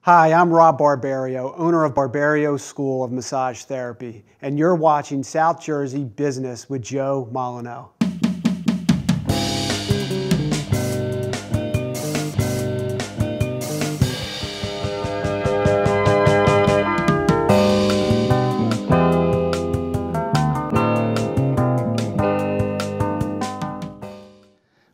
Hi, I'm Rob Barbario, owner of Barbario School of Massage Therapy, and you're watching South Jersey Business with Joe Molyneux.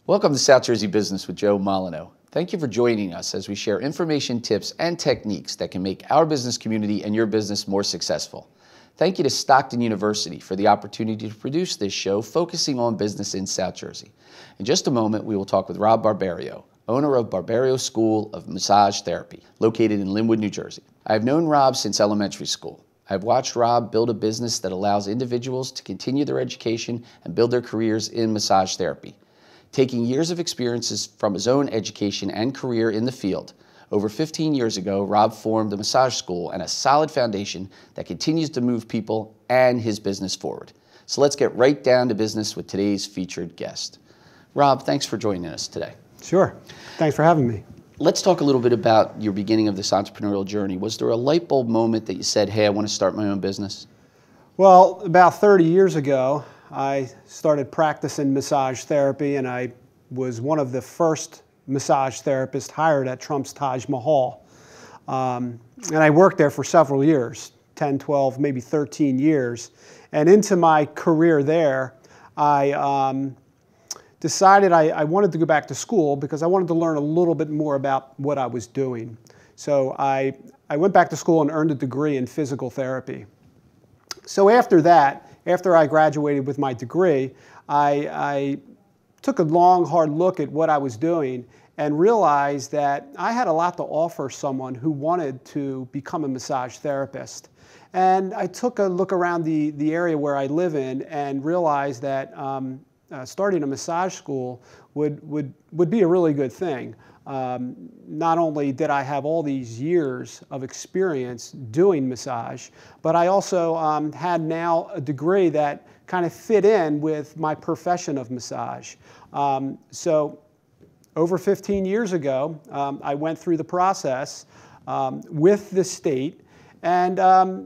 Welcome to South Jersey Business with Joe Molyneux. Thank you for joining us as we share information, tips, and techniques that can make our business community and your business more successful. Thank you to Stockton University for the opportunity to produce this show focusing on business in South Jersey. In just a moment, we will talk with Rob Barbario, owner of Barbario School of Massage Therapy, located in Linwood, New Jersey. I have known Rob since elementary school. I've watched Rob build a business that allows individuals to continue their education and build their careers in massage therapy. Taking years of experiences from his own education and career in the field, over 15 years ago, Rob formed a massage school and a solid foundation that continues to move people and his business forward. So let's get right down to business with today's featured guest. Rob, thanks for joining us today. Sure. Thanks for having me. Let's talk a little bit about your beginning of this entrepreneurial journey. Was there a light bulb moment that you said, hey, I want to start my own business? Well, about 30 years ago, I started practicing massage therapy, and I was one of the first massage therapists hired at Trump's Taj Mahal. And I worked there for several years, 10, 12, maybe 13 years. And into my career there, I decided I wanted to go back to school because I wanted to learn a little bit more about what I was doing. So I went back to school and earned a degree in physical therapy. So after that, after I graduated with my degree, I took a long, hard look at what I was doing and realized that I had a lot to offer someone who wanted to become a massage therapist. And I took a look around the area where I live in and realized that starting a massage school would be a really good thing. Not only did I have all these years of experience doing massage, but I also had now a degree that kind of fit in with my profession of massage. So over 15 years ago, I went through the process with the state, and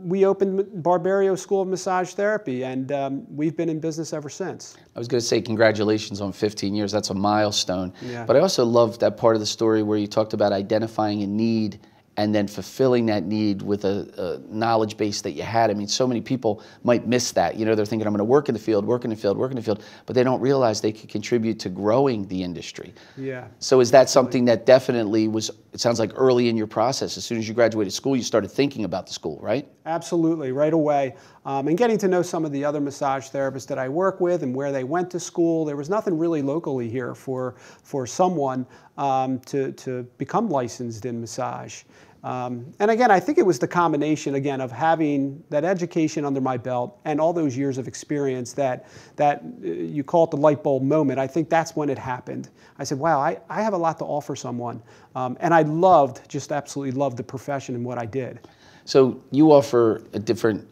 we opened Barbario School of Massage Therapy, and we've been in business ever since. I was going to say congratulations on 15 years. That's a milestone. Yeah. But I also love that part of the story where you talked about identifying a need and then fulfilling that need with a knowledge base that you had. I mean, so many people might miss that. You know, they're thinking, I'm going to work in the field, work in the field, work in the field, but they don't realize they could contribute to growing the industry. Yeah. So is that something that definitely was, it sounds like early in your process, as soon as you graduated school, you started thinking about the school, right? Absolutely, right away. And getting to know some of the other massage therapists that I work with and where they went to school. There was nothing really locally here for someone to become licensed in massage. And again, I think it was the combination, again, of having that education under my belt and all those years of experience that you call it the light bulb moment. I think that's when it happened. I said, wow, I have a lot to offer someone. And I just absolutely loved the profession and what I did. So you offer different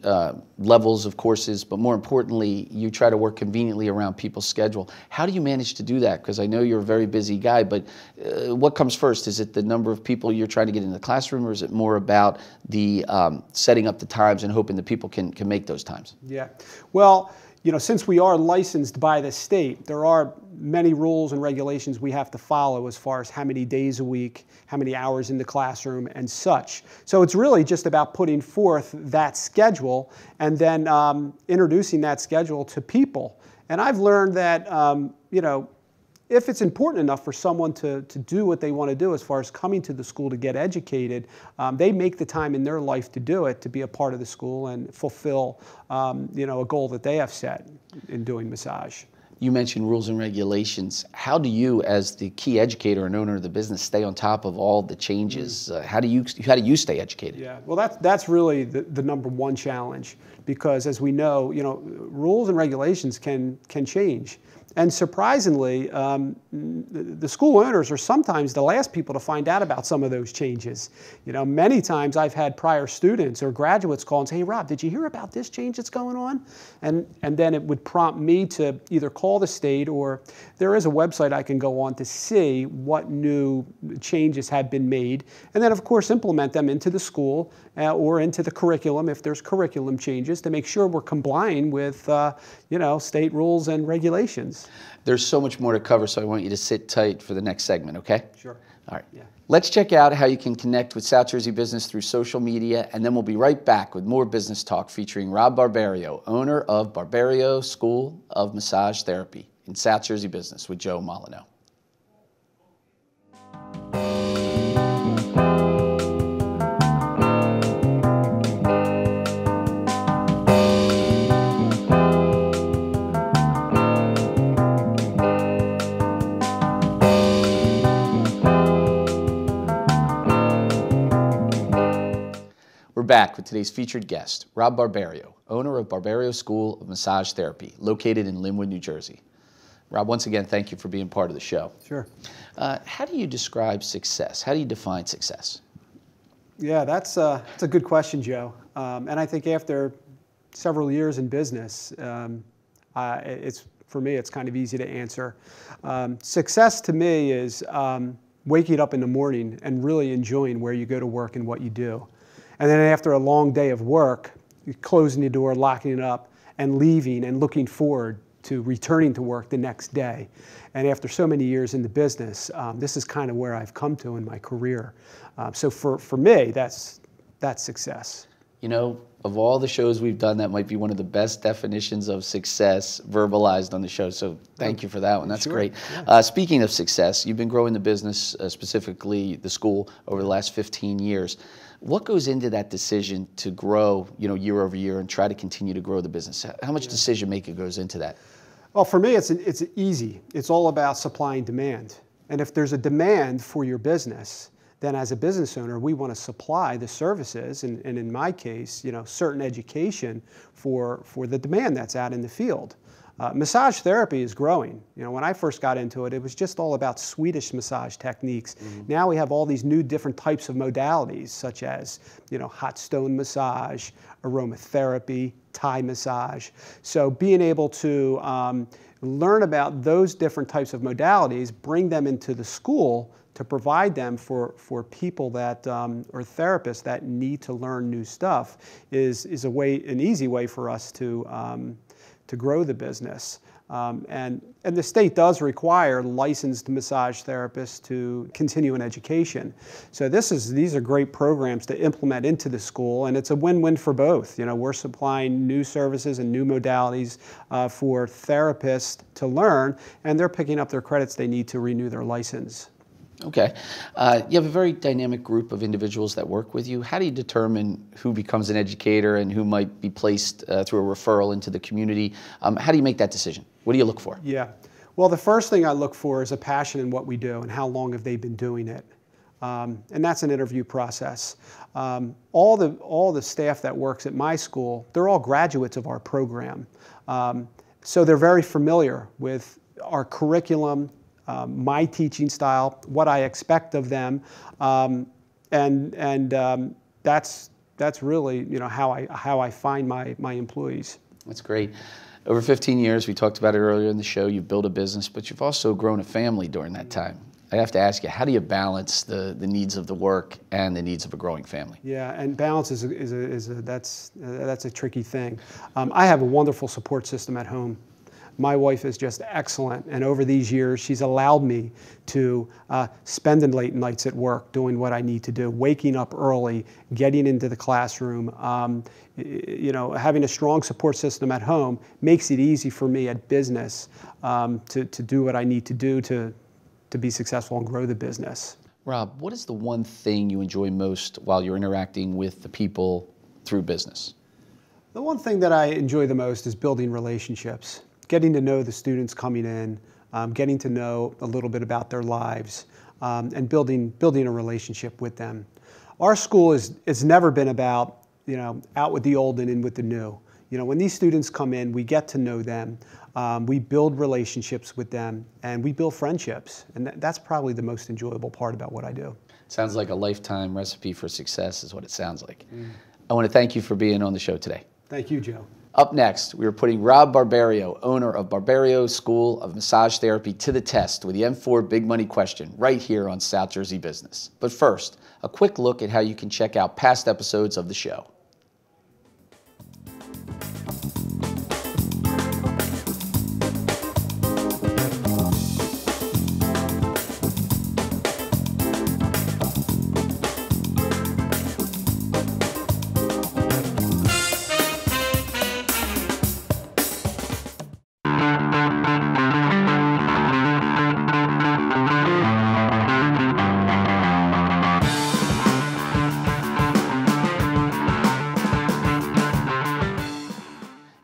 levels of courses, but more importantly, you try to work conveniently around people's schedule. How do you manage to do that? Because I know you're a very busy guy, but what comes first? Is it the number of people you're trying to get in the classroom, or is it more about the setting up the times and hoping that people can make those times? Yeah. Well, you know, since we are licensed by the state, there are many rules and regulations we have to follow as far as how many days a week, how many hours in the classroom, and such. So it's really just about putting forth that schedule and then introducing that schedule to people. And I've learned that, you know, if it's important enough for someone to do what they want to do as far as coming to the school to get educated, they make the time in their life to do it, to be a part of the school and fulfill you know, a goal that they have set in doing massage. You mentioned rules and regulations. How do you, as the key educator and owner of the business, stay on top of all the changes? How do you stay educated? Yeah, well, that's really the number one challenge, because as we know, you know, rules and regulations can change. And surprisingly, the school owners are sometimes the last people to find out about some of those changes. You know, many times I've had prior students or graduates call and say, "Hey, Rob, did you hear about this change that's going on?" And then it would prompt me to either call the state, or there is a website I can go on to see what new changes have been made, and then of course implement them into the school or into the curriculum if there's curriculum changes, to make sure we're complying with state rules and regulations. There's so much more to cover, so I want you to sit tight for the next segment, okay? Sure. All right. Yeah. Let's check out how you can connect with South Jersey Business through social media, and then we'll be right back with more business talk featuring Rob Barbario, owner of Barbario School of Massage Therapy in South Jersey Business with Joe Molyneux. We're back with today's featured guest, Rob Barbario, owner of Barbario School of Massage Therapy, located in Linwood, New Jersey. Rob, once again, thank you for being part of the show. Sure. How do you describe success? How do you define success? Yeah, that's a good question, Joe. And I think after several years in business, for me, it's kind of easy to answer. Success to me is waking up in the morning and really enjoying where you go to work and what you do. And then after a long day of work, closing the door, locking it up, and leaving and looking forward to returning to work the next day. And after so many years in the business, this is kind of where I've come to in my career. So for me, that's success. You know, of all the shows we've done, that might be one of the best definitions of success verbalized on the show. So thank you for that one. That's Sure. great. Yeah. Speaking of success, you've been growing the business, specifically the school, over the last 15 years. What goes into that decision to grow, year over year and try to continue to grow the business? How much decision making goes into that? Well, for me, it's easy. It's all about supply and demand. And if there's a demand for your business, then as a business owner, we want to supply the services, and in my case, certain education for the demand that's out in the field. Massage therapy is growing. When I first got into it, it was just all about Swedish massage techniques. Mm-hmm. Now we have all these new different types of modalities, such as hot stone massage, aromatherapy, Thai massage. So being able to learn about those different types of modalities, bring them into the school to provide them for people that or therapists that need to learn new stuff is an easy way for us to grow the business. And the state does require licensed massage therapists to continue in education. So these are great programs to implement into the school, and it's a win-win for both. We're supplying new services and new modalities for therapists to learn, and they're picking up their credits they need to renew their license. Okay. You have a very dynamic group of individuals that work with you. How do you determine who becomes an educator and who might be placed through a referral into the community? How do you make that decision? What do you look for? Yeah. Well, the first thing I look for is a passion in what we do and how long have they been doing it. And that's an interview process. All the staff that works at my school, they're all graduates of our program. So they're very familiar with our curriculum, my teaching style, what I expect of them, and that's really how I find my employees. That's great. Over 15 years, we talked about it earlier in the show, you've built a business, but you've also grown a family during that time. I have to ask you, how do you balance the needs of the work and the needs of a growing family? Yeah, and balance that's a tricky thing. I have a wonderful support system at home. My wife is just excellent, and over these years, she's allowed me to spend the late nights at work doing what I need to do, waking up early, getting into the classroom. Having a strong support system at home makes it easy for me at business to do what I need to do to be successful and grow the business. Rob, what is the one thing you enjoy most while you're interacting with the people through business? The one thing that I enjoy the most is building relationships. Getting to know the students coming in, getting to know a little bit about their lives, and building a relationship with them. Our school it's never been about out with the old and in with the new. You know, when these students come in, we get to know them, we build relationships with them, and we build friendships. And that's probably the most enjoyable part about what I do. Sounds like a lifetime recipe for success is what it sounds like. I want to thank you for being on the show today. Thank you, Joe. Up next, we are putting Rob Barberio, owner of Barberio School of Massage Therapy, to the test with the M4 Big Money Question right here on South Jersey Business. But first, a quick look at how you can check out past episodes of the show.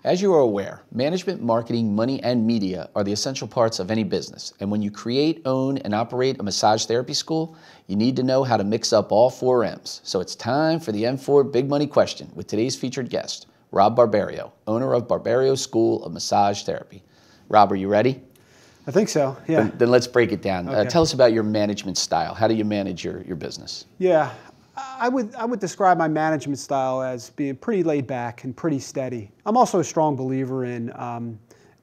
As you are aware, management, marketing, money, and media are the essential parts of any business. And when you create, own, and operate a massage therapy school, you need to know how to mix up all 4 M's. So it's time for the M4 Big Money Question with today's featured guest, Rob Barberio, owner of Barberio School of Massage Therapy. Rob, are you ready? I think so, yeah. Then let's break it down. Okay. Tell us about your management style. How do you manage your business? Yeah, I would describe my management style as being pretty laid back and pretty steady. I'm also a strong believer in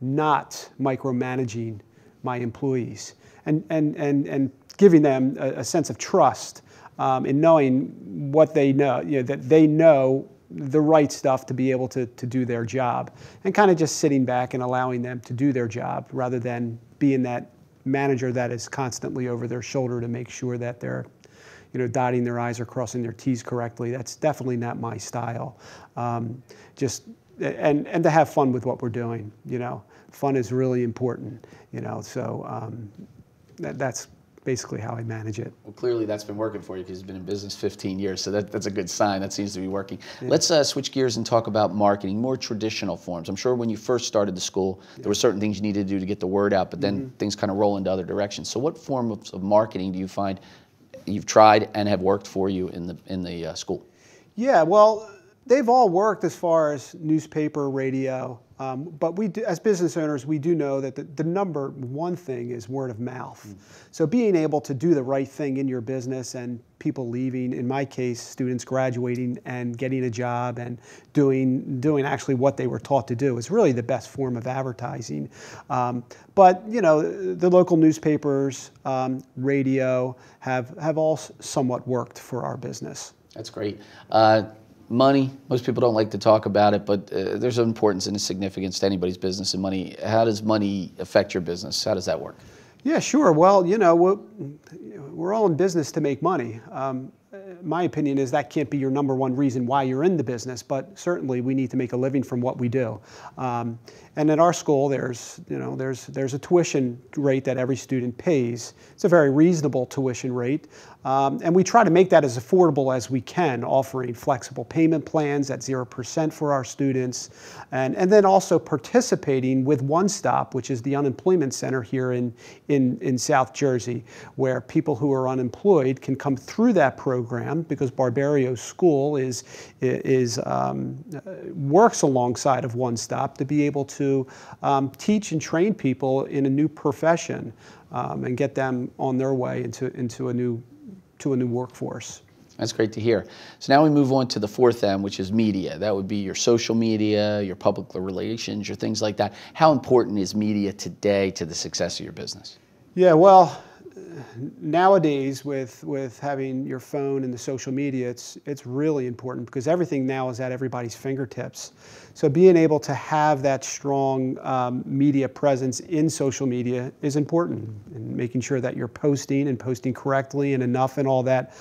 not micromanaging my employees and giving them a sense of trust in knowing what they know, that they know the right stuff to be able to do their job, and kind of just sitting back and allowing them to do their job rather than being that manager that is constantly over their shoulder to make sure that they're dotting their I's or crossing their T's correctly. That's definitely not my style. And to have fun with what we're doing. Fun is really important. So that's basically how I manage it. Well, clearly that's been working for you because you've been in business 15 years, so that's a good sign. That seems to be working. Yeah. Let's switch gears and talk about marketing, more traditional forms. I'm sure when you first started the school, there were certain things you needed to do to get the word out, but then things kind of roll into other directions. So what form of marketing do you find you've tried and have worked for you in the school? Yeah, well, they've all worked as far as newspaper, radio, but we do, as business owners, we do know that the number one thing is word of mouth. So being able to do the right thing in your business and people leaving, in my case, students graduating and getting a job and doing actually what they were taught to do is really the best form of advertising. But the local newspapers, radio have all somewhat worked for our business. That's great. Money, most people don't like to talk about it, but there's an importance and a significance to anybody's business and money. How does money affect your business? How does that work? Yeah, sure. Well, we're all in business to make money. My opinion is that can't be your number one reason why you're in the business, but certainly we need to make a living from what we do. And at our school, there's a tuition rate that every student pays. It's a very reasonable tuition rate. And we try to make that as affordable as we can, offering flexible payment plans at 0% for our students, and then also participating with One Stop, which is the unemployment center here in South Jersey, where people who are unemployed can come through that program because Barberio School works alongside of One Stop to be able to teach and train people in a new profession and get them on their way into a new workforce. That's great to hear. So now we move on to the 4th M, which is media. That would be your social media, your public relations, your things like that. How important is media today to the success of your business? Yeah, well, nowadays with having your phone and the social media, it's really important because everything now is at everybody's fingertips. So being able to have that strong media presence in social media is important, and making sure that you're posting correctly and enough and all that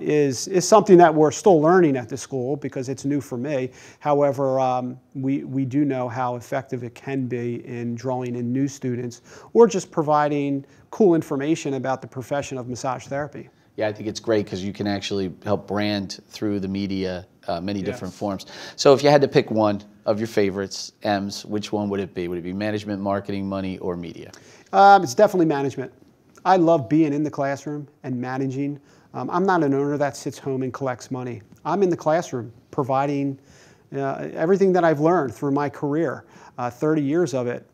is something that we're still learning at the school because it's new for me. However, we do know how effective it can be in drawing in new students or just providing cool information about the profession of massage therapy. Yeah, I think it's great because you can actually help brand through the media, many different forms. So if you had to pick one of your favorites, M's, which one would it be? Would it be management, marketing, money, or media? It's definitely management. I love being in the classroom and managing. I'm not an owner that sits home and collects money. I'm in the classroom providing everything that I've learned through my career, 30 years of it.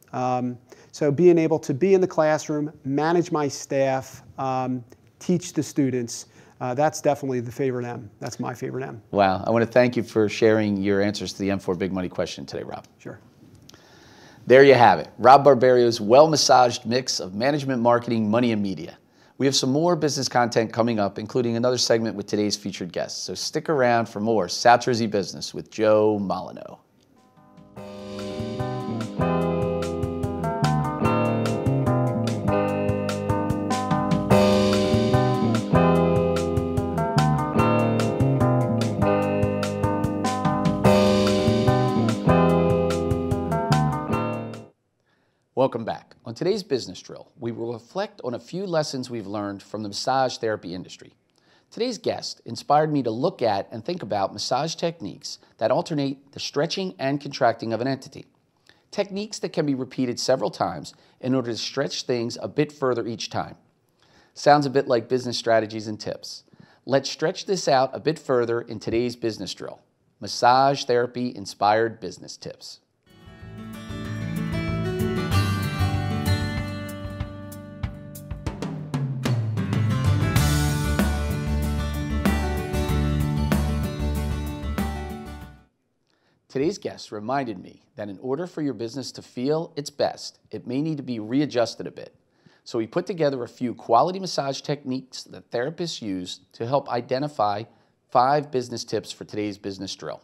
So being able to be in the classroom, manage my staff, teach the students, that's definitely the favorite M. That's my favorite M. Wow. I want to thank you for sharing your answers to the M4 Big Money question today, Rob. Sure. There you have it. Rob Barberio's well-massaged mix of management, marketing, money, and media. We have some more business content coming up, including another segment with today's featured guests. So stick around for more South Jersey Business with Joe Molyneux. Welcome back. On today's business drill, we will reflect on a few lessons we've learned from the massage therapy industry. Today's guest inspired me to look at and think about massage techniques that alternate the stretching and contracting of an entity. Techniques that can be repeated several times in order to stretch things a bit further each time. Sounds a bit like business strategies and tips. Let's stretch this out a bit further in today's business drill. Massage therapy inspired business tips. Today's guest reminded me that in order for your business to feel its best, it may need to be readjusted a bit. So we put together a few quality massage techniques that therapists use to help identify 5 business tips for today's business drill.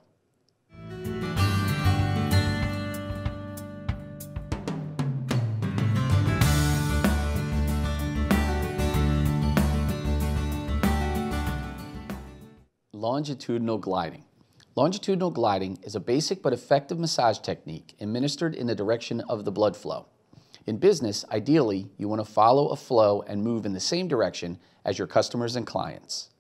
Longitudinal gliding. Longitudinal gliding is a basic but effective massage technique administered in the direction of the blood flow. In business, ideally, you want to follow a flow and move in the same direction as your customers and clients.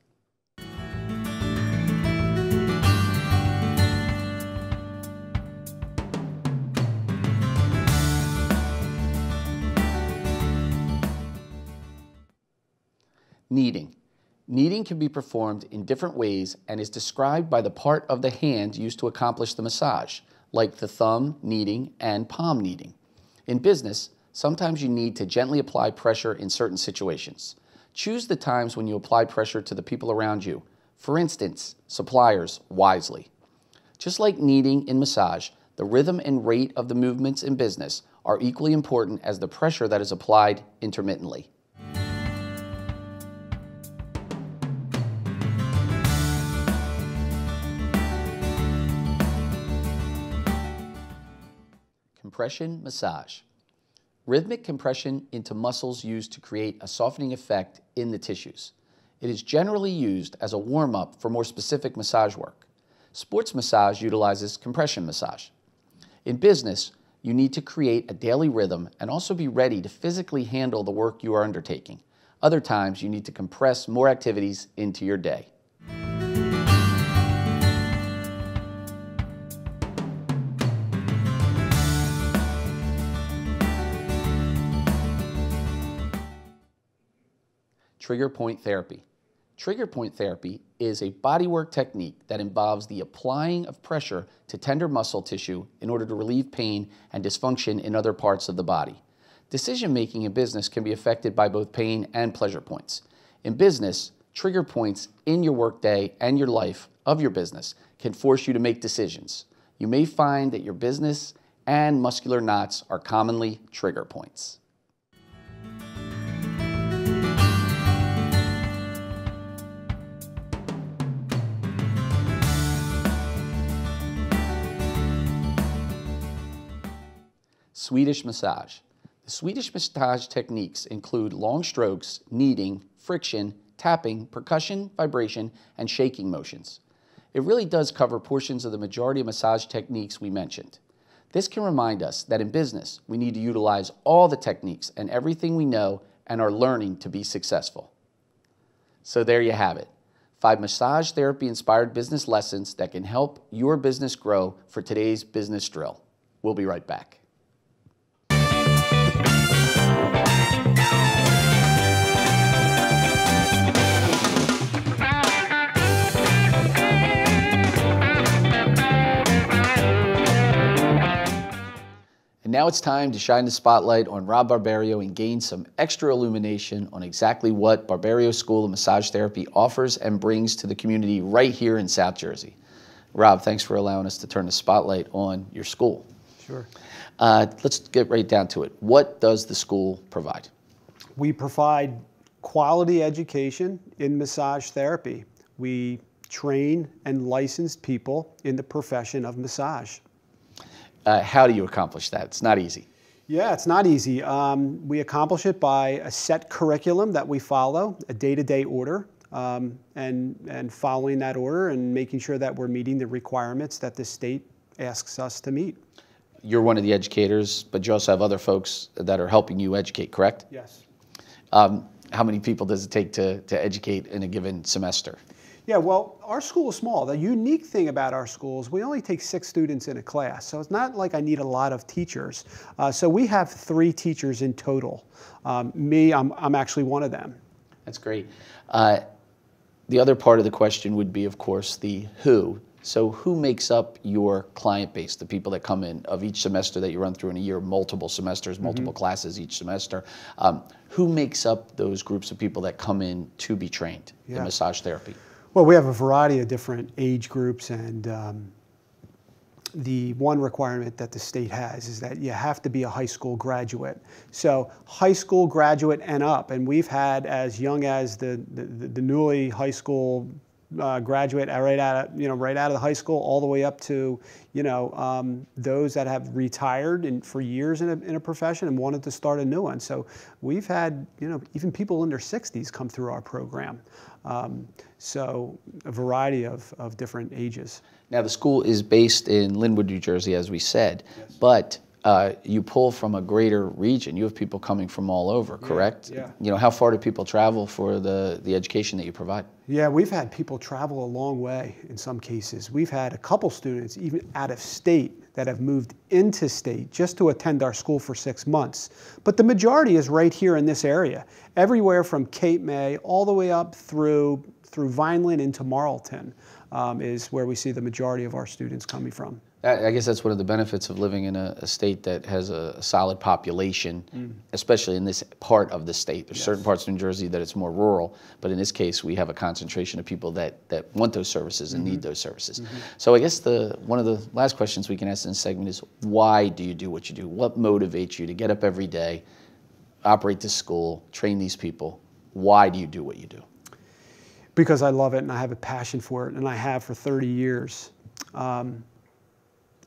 Kneading. Kneading can be performed in different ways and is described by the part of the hand used to accomplish the massage, like the thumb kneading and palm kneading. In business, sometimes you need to gently apply pressure in certain situations. Choose the times when you apply pressure to the people around you, for instance, suppliers, wisely. Just like kneading in massage, the rhythm and rate of the movements in business are equally important as the pressure that is applied intermittently. Compression massage. Rhythmic compression into muscles used to create a softening effect in the tissues. It is generally used as a warm-up for more specific massage work. Sports massage utilizes compression massage. In business, you need to create a daily rhythm and also be ready to physically handle the work you are undertaking. Other times, you need to compress more activities into your day. Trigger point therapy. Trigger point therapy is a bodywork technique that involves the applying of pressure to tender muscle tissue in order to relieve pain and dysfunction in other parts of the body. Decision-making in business can be affected by both pain and pleasure points. In business, trigger points in your workday and your life of your business can force you to make decisions. You may find that your business and muscular knots are commonly trigger points. Swedish massage. The Swedish massage techniques include long strokes, kneading, friction, tapping, percussion, vibration, and shaking motions. It really does cover portions of the majority of massage techniques we mentioned. This can remind us that in business, we need to utilize all the techniques and everything we know and are learning to be successful. So there you have it. 5 massage therapy inspired business lessons that can help your business grow for today's business drill. We'll be right back. now it's time to shine the spotlight on Rob Barbario and gain some extra illumination on exactly what Barbario School of Massage Therapy offers and brings to the community right here in South Jersey. Rob, thanks for allowing us to turn the spotlight on your school. Sure. Let's get right down to it. What does the school provide? We provide quality education in massage therapy. We train and license people in the profession of massage. How do you accomplish that? It's not easy. Yeah, it's not easy. We accomplish it by a set curriculum that we follow, a day-to-day order, and following that order and making sure that we're meeting the requirements that the state asks us to meet. You're one of the educators, but you also have other folks that are helping you educate, correct? Yes. How many people does it take to educate in a given semester? Yeah, well, our school is small. The unique thing about our school is we only take 6 students in a class, so it's not like I need a lot of teachers. So we have 3 teachers in total. I'm actually one of them. That's great. The other part of the question would be, of course, the who. So who makes up your client base, the people that come in of each semester that you run through in a year, multiple semesters, multiple classes each semester? Who makes up those groups of people that come in to be trained in massage therapy? Well, we have a variety of different age groups, and the one requirement that the state has is that you have to be a high school graduate. So high school graduate and up, and we've had as young as the newly high school graduate right out of the high school all the way up to those that have retired for years in a profession and wanted to start a new one. So we've had even people in their 60s come through our program. So a variety of different ages. Now the school is based in Linwood, New Jersey, as we said, yes. But you pull from a greater region. You have people coming from all over, correct? Yeah. How far do people travel for the education that you provide? Yeah, we've had people travel a long way in some cases. We've had a couple students even out of state that have moved into state just to attend our school for 6 months. But the majority is right here in this area, everywhere from Cape May all the way up through Vineland into Marlton is where we see the majority of our students coming from. I guess that's one of the benefits of living in a state that has a solid population, especially in this part of the state. There's certain parts of New Jersey that it's more rural, but in this case, we have a concentration of people that want those services and need those services. So I guess one of the last questions we can ask in this segment is, why do you do what you do? What motivates you to get up every day, operate this school, train these people? Why do you do what you do? Because I love it and I have a passion for it, and I have for 30 years.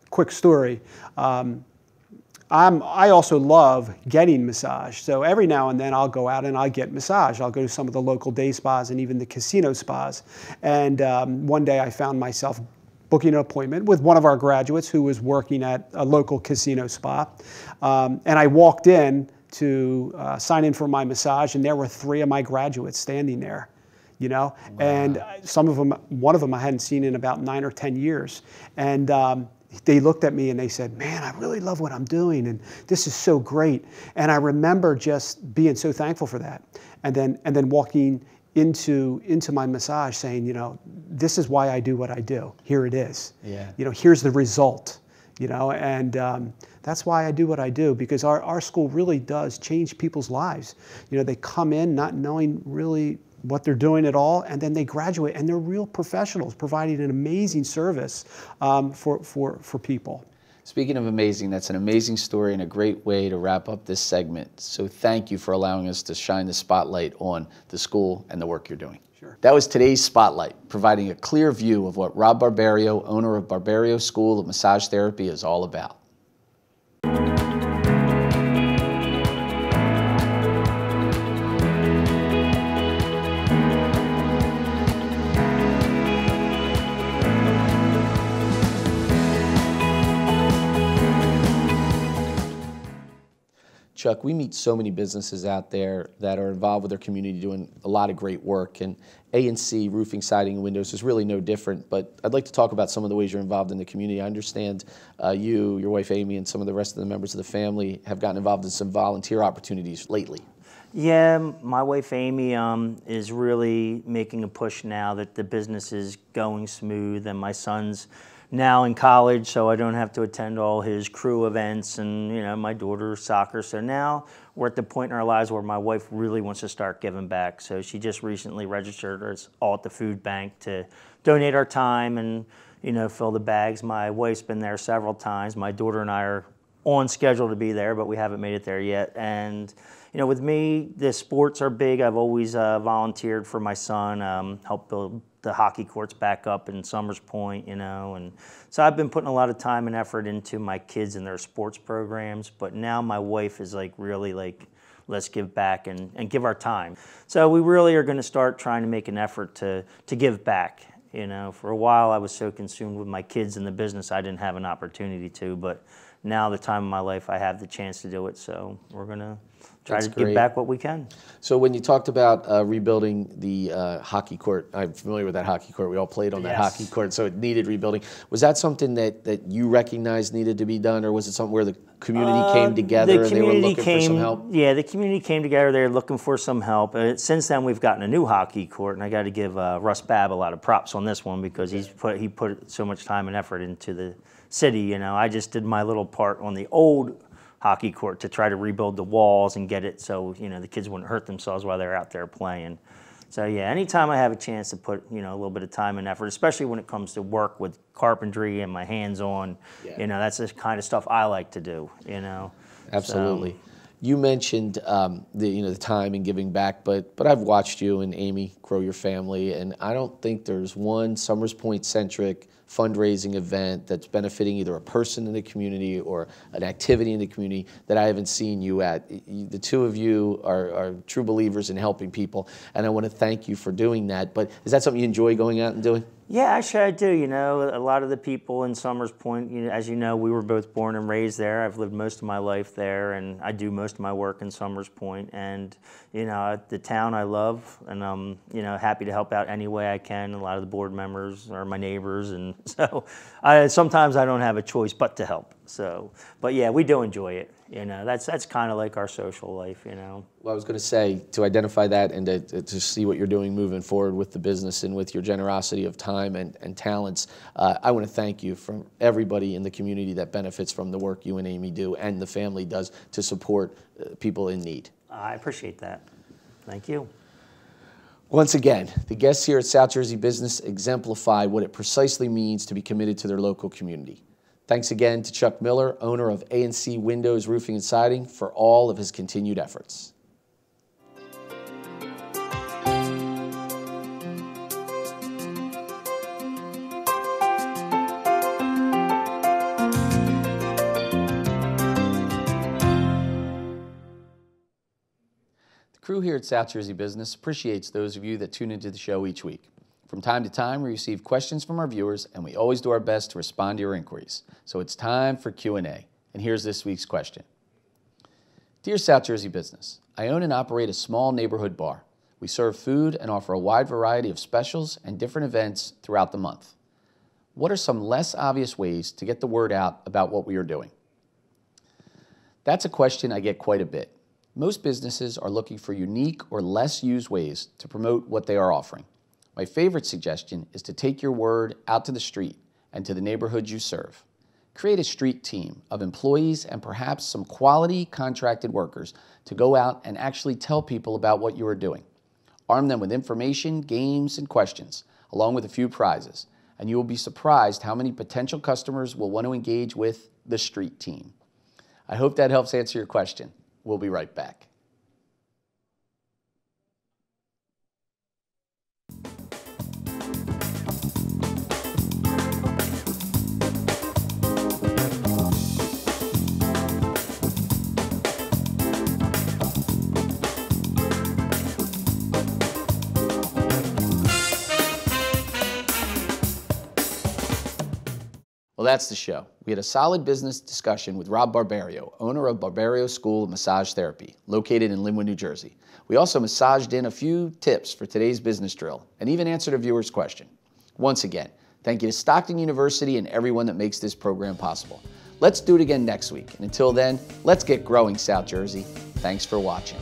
Quick story. I also love getting massage. So every now and then I'll go out and I'll get massage. I'll go to some of the local day spas and even the casino spas. And one day I found myself booking an appointment with one of our graduates who was working at a local casino spa. And I walked in to sign in for my massage, and there were 3 of my graduates standing there. Wow. And one of them I hadn't seen in about 9 or 10 years. And they looked at me and they said, "Man, I really love what I'm doing, and this is so great." And I remember just being so thankful for that. And then walking into my massage saying, this is why I do what I do. Here it is. Yeah. Here's the result. And that's why I do what I do, because our school really does change people's lives. They come in not knowing really what they're doing at all, and then they graduate and they're real professionals providing an amazing service for people. Speaking of amazing, that's an amazing story and a great way to wrap up this segment. So thank you for allowing us to shine the spotlight on the school and the work you're doing. Sure. That was today's Spotlight, providing a clear view of what Rob Barbario, owner of Barbario School of Massage Therapy, is all about. Chuck, we meet so many businesses out there that are involved with their community doing a lot of great work, and A&C Roofing, Siding, and Windows is really no different, but I'd like to talk about some of the ways you're involved in the community. I understand you, your wife Amy, and some of the rest of the members of the family have gotten involved in some volunteer opportunities lately. Yeah, my wife Amy is really making a push now that the business is going smooth, and my son's now in college, so I don't have to attend all his crew events and, you know, my daughter's soccer. So now we're at the point in our lives where my wife really wants to start giving back. So she just recently registered us all at the food bank to donate our time and, you know, fill the bags. My wife's been there several times. My daughter and I are on schedule to be there, but we haven't made it there yet. And, you know, with me, the sports are big. I've always volunteered for my son, helped build the hockey courts back up in Summers Point, you know. And so I've been putting a lot of time and effort into my kids and their sports programs. But now my wife is like really like, let's give back and give our time. So we really are going to start trying to make an effort to give back. You know, for a while I was so consumed with my kids and the business I didn't have an opportunity to, but now the time of my life I have the chance to do it, so we're going to try to give back what we can. So when you talked about rebuilding the hockey court, I'm familiar with that hockey court. We all played on that hockey court, so it needed rebuilding. Was that something that you recognized needed to be done, or was it something where the community came together and they were looking for some help? Yeah, the community came together. They were looking for some help. Since then, we've gotten a new hockey court, and I got to give Russ Babb a lot of props on this one because he put so much time and effort into the city. You know, I just did my little part on the old hockey court to try to rebuild the walls and get it so, you know, the kids wouldn't hurt themselves while they're out there playing. So yeah, anytime I have a chance to put, you know, a little bit of time and effort, especially when it comes to work with carpentry and my hands-on, you know, that's the kind of stuff I like to do, you know. Absolutely. So, you mentioned the time and giving back, but I've watched you and Amy grow your family, and I don't think there's one Summers Point centric fundraising event that's benefiting either a person in the community or an activity in the community that I haven't seen you at. The two of you are true believers in helping people, and I want to thank you for doing that. But is that something you enjoy going out and doing? Yeah, actually I do. You know, a lot of the people in Summers Point, you know, as you know, we were both born and raised there. I've lived most of my life there, and I do most of my work in Summers Point. And, you know, the town I love, and I'm, you know, happy to help out any way I can. A lot of the board members are my neighbors, and so sometimes I don't have a choice but to help. So, but yeah, we do enjoy it. You know, that's kind of like our social life, you know. Well, I was going to say, to identify that and to see what you're doing moving forward with the business and with your generosity of time and talents, I want to thank you from everybody in the community that benefits from the work you and Amy do and the family does to support people in need. I appreciate that. Thank you. Once again, the guests here at South Jersey Business exemplify what it precisely means to be committed to their local community. Thanks again to Chuck Miller, owner of A&C Windows, Roofing and Siding, for all of his continued efforts. The crew here at South Jersey Business appreciates those of you that tune into the show each week. From time to time, we receive questions from our viewers, and we always do our best to respond to your inquiries. So it's time for Q&A, and here's this week's question. Dear South Jersey Business, I own and operate a small neighborhood bar. We serve food and offer a wide variety of specials and different events throughout the month. What are some less obvious ways to get the word out about what we are doing? That's a question I get quite a bit. Most businesses are looking for unique or less used ways to promote what they are offering. My favorite suggestion is to take your word out to the street and to the neighborhoods you serve. Create a street team of employees and perhaps some quality contracted workers to go out and actually tell people about what you are doing. Arm them with information, games, and questions, along with a few prizes, and you will be surprised how many potential customers will want to engage with the street team. I hope that helps answer your question. We'll be right back. Well, that's the show. We had a solid business discussion with Rob Barbario, owner of Barbario School of Massage Therapy, located in Linwood, New Jersey. We also massaged in a few tips for today's business drill and even answered a viewer's question. Once again, thank you to Stockton University and everyone that makes this program possible. Let's do it again next week. And until then, let's get growing, South Jersey. Thanks for watching.